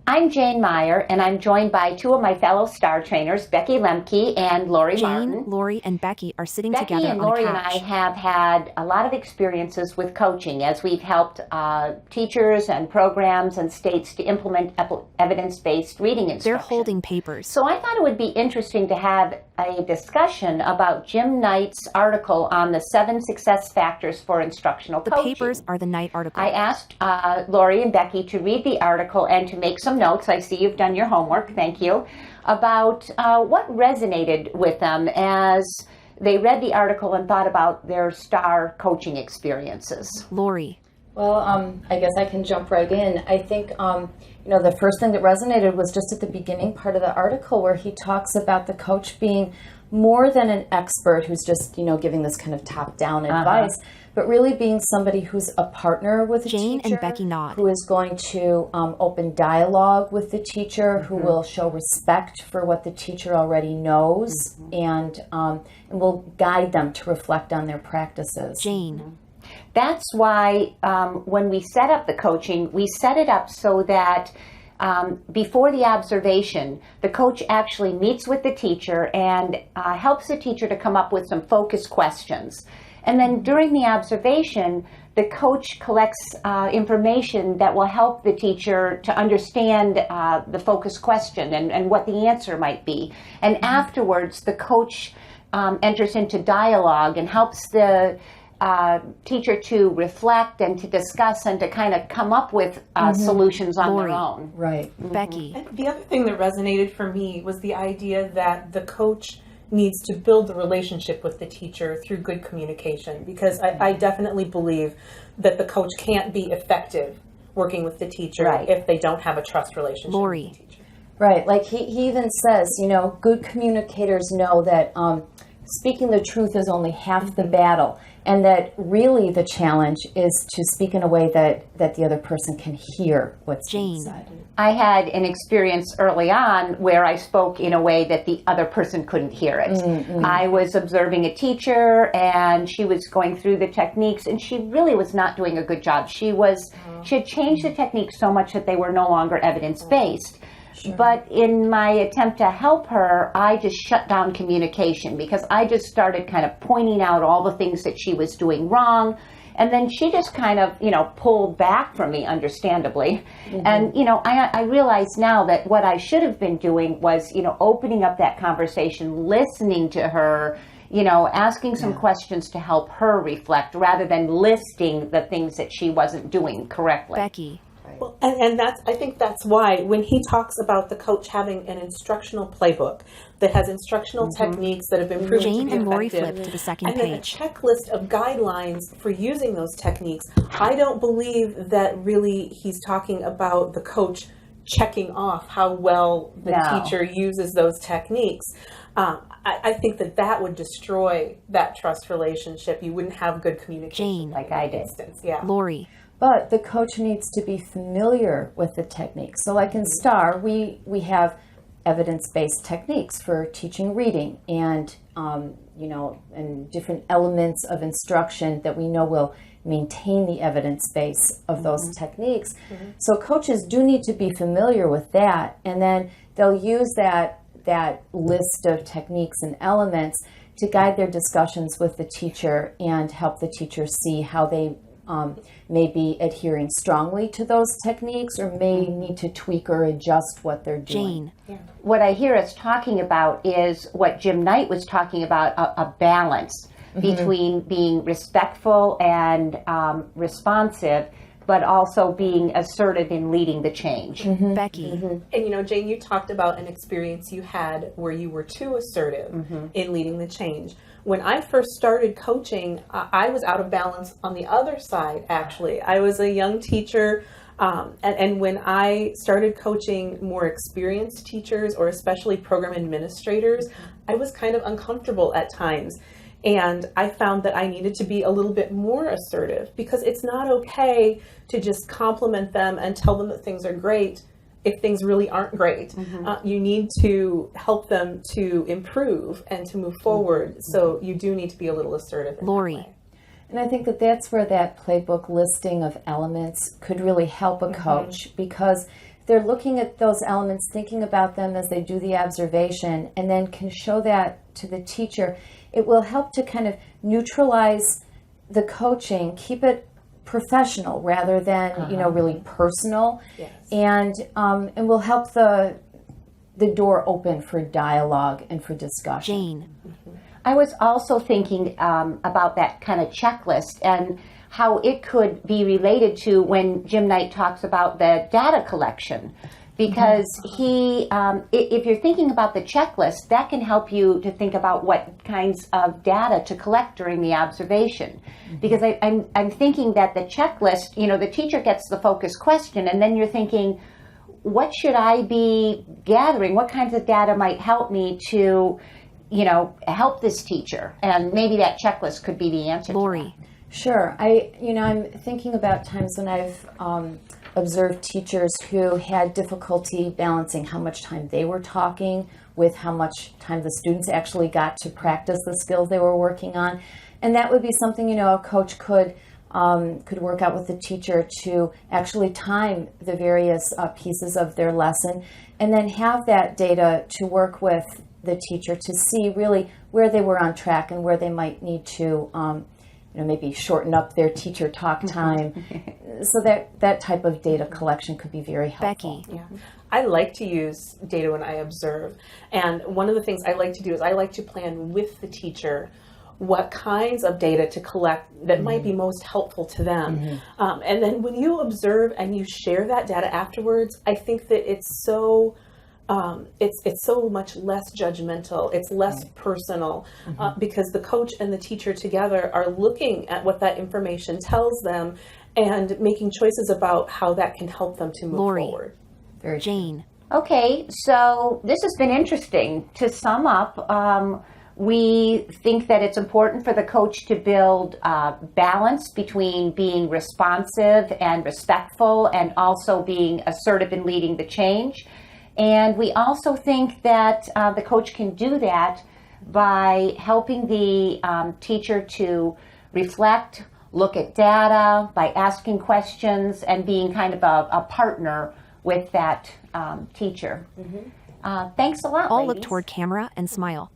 I'm Jane Meyer, and I'm joined by two of my fellow STAR trainers, Becky Lemke and Lori Martin. Jane, Lori, and Becky are sitting Becky together and on a Lori couch. and I have had a lot of experiences with coaching as we've helped teachers and programs and states to implement evidence-based reading instruction. They're holding papers. So I thought it would be interesting to have a discussion about Jim Knight's article on the 7 success factors for instructional The coaching. papers are the Knight article. I asked Lori and Becky to read the article and to make some notes. I see you've done your homework, thank you, about what resonated with them as they read the article and thought about their STAR coaching experiences. Lori. Well, I guess I can jump right in. I think, the first thing that resonated was just at the beginning part of the article where he talks about the coach being more than an expert who's just, giving this kind of top-down advice, but really being somebody who's a partner with the Jane teacher. and Becky nod. Who is going to open dialogue with the teacher, who will show respect for what the teacher already knows, and will guide them to reflect on their practices. Jane. That's why when we set up the coaching, we set it up so that before the observation, the coach actually meets with the teacher and helps the teacher to come up with some focused questions. And then during the observation, the coach collects information that will help the teacher to understand the focused question and what the answer might be. And afterwards, the coach enters into dialogue and helps the teacher to reflect and to discuss and to kind of come up with solutions on Lori. their own. Right. Becky. And the other thing that resonated for me was the idea that the coach needs to build the relationship with the teacher through good communication, because I definitely believe that the coach can't be effective working with the teacher if they don't have a trust relationship Lori. with the teacher. Right. Like he even says, good communicators know that speaking the truth is only half the battle, and that really the challenge is to speak in a way that the other person can hear what's being said. I had an experience early on where I spoke in a way that the other person couldn't hear it. I was observing a teacher and she was going through the techniques and she really was not doing a good job. She had changed the techniques so much that they were no longer evidence-based. But in my attempt to help her, I just shut down communication because I just started kind of pointing out all the things that she was doing wrong. And then she just kind of, pulled back from me, understandably. And, I realize now that what I should have been doing was, opening up that conversation, listening to her, asking some questions to help her reflect rather than listing the things that she wasn't doing correctly. Becky. Well, and I think that's why when he talks about the coach having an instructional playbook that has instructional techniques that have been proven Jane to be and Lori effective, flip to the second and then a page. checklist of guidelines for using those techniques, I don't believe that really he's talking about the coach checking off how well the teacher uses those techniques. I think that would destroy that trust relationship. You wouldn't have good communication. Jane. Like I did. Yeah. Lori. But the coach needs to be familiar with the techniques. So like in STAR, we have evidence-based techniques for teaching reading and, and different elements of instruction that we know will maintain the evidence base of those techniques. So coaches do need to be familiar with that, and then they'll use that list of techniques and elements to guide their discussions with the teacher and help the teacher see how they may be adhering strongly to those techniques or may need to tweak or adjust what they're doing. Jane. What I hear us talking about is what Jim Knight was talking about, a balance between being respectful and responsive, but also being assertive in leading the change. Becky. And Jane, you talked about an experience you had where you were too assertive in leading the change. When I first started coaching, I was out of balance on the other side, actually. I was a young teacher, and when I started coaching more experienced teachers, or especially program administrators, I was kind of uncomfortable at times. And I found that I needed to be a little bit more assertive, because it's not okay to just compliment them and tell them that things are great if things really aren't great. You need to help them to improve and to move forward. So you do need to be a little assertive. Lori. And I think that's where that playbook listing of elements could really help a coach, because they're looking at those elements, thinking about them as they do the observation, and then can show that to the teacher, it will help to kind of neutralize the coaching, keep it professional rather than really personal, Yes. and will help the door open for dialogue and for discussion. Jane. I was also thinking about that kind of checklist and how it could be related to when Jim Knight talks about the data collection. Because if you're thinking about the checklist, that can help you to think about what kinds of data to collect during the observation. Because I'm thinking that the checklist, the teacher gets the focus question, and then you're thinking, what should I be gathering? What kinds of data might help me to, help this teacher? And maybe that checklist could be the answer. Lori. Sure. I'm thinking about times when I've observed teachers who had difficulty balancing how much time they were talking with how much time the students actually got to practice the skills they were working on. And that would be something, a coach could work out with the teacher to actually time the various pieces of their lesson, and then have that data to work with the teacher to see really where they were on track and where they might need to maybe shorten up their teacher talk time. So that type of data collection could be very helpful. Becky. Yeah. I like to use data when I observe. And one of the things I like to do is I like to plan with the teacher what kinds of data to collect that might be most helpful to them. And then when you observe and you share that data afterwards, I think that it's so it's so much less judgmental. It's less personal because the coach and the teacher together are looking at what that information tells them and making choices about how that can help them to move Lori. forward. Very Jane. Okay, so this has been interesting. To sum up, we think that it's important for the coach to build balance between being responsive and respectful and also being assertive in leading the change. And we also think that the coach can do that by helping the teacher to reflect, look at data, by asking questions and being kind of a partner with that teacher. Thanks a lot, All ladies. look toward camera and smile.